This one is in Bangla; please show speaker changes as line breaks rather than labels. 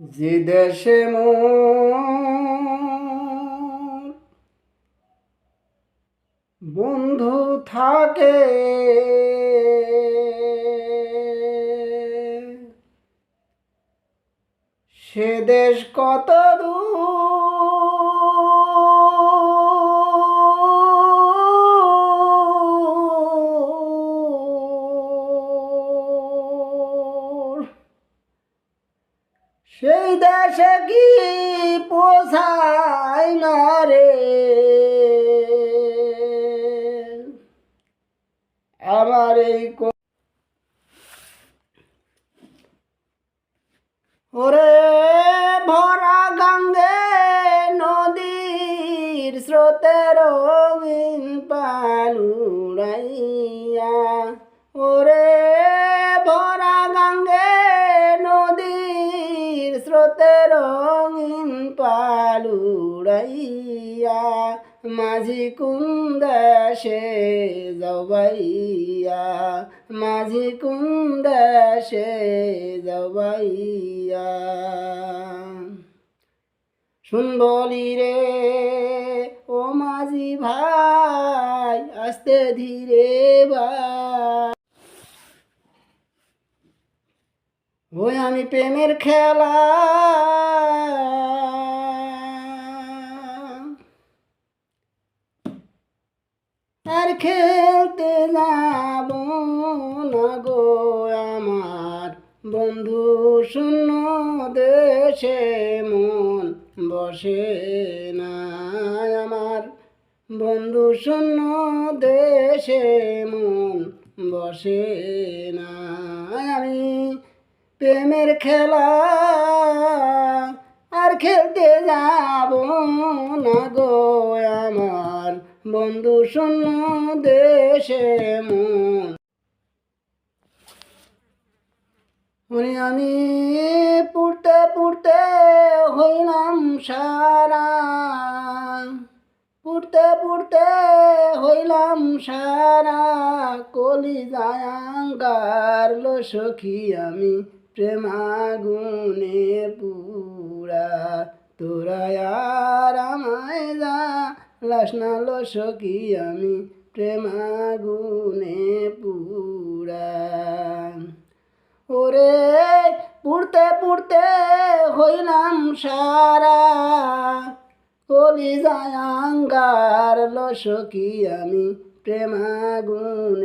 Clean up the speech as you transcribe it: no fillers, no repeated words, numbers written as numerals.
যে দেশে বন্ধু থাকে সে দেশ কত দূর সেই দেশে কি পোষায় না রে আমার এই ওরে ভরা গঙ্গে নদীর স্রোতে রঙিন পালুড়াইয়া ওরে ভরা গঙ্গে নদীর স্রোতে রঙিন পালুড়াইয়া মাঝি কুন্দেশে যাবাইয়া মাঝি কুন্দেশে যাবাইয়া শুনবলি রে ও মাঝি ভাই আস্তে ধীরে ভাই ওই আমি প্রেমের খেলা আর খেলতে যাব না গো আমার বন্ধু শূন্য দেশে মন বসে না আমার বন্ধু শূন্য দেশে মন বসে না আমি প্রেমের খেলা আর খেলতে যাব না গো আমার বন্ধু শূন্য দেশে মন আমি পড়তে পড়তে হইলাম সারা পড়তে পড়তে হইলাম সারা কলি যায়াঙ্গার লো সখী আমি প্রেমাগুনে পুরা তোরা আর আমায় যা লাস না লো সখী আমি প্রেমাগুনে পুরা ওরে পড়তে পড়তে হইলাম সারা কলি যায়াঙ্গার লো সখী আমি প্রেমাগুনে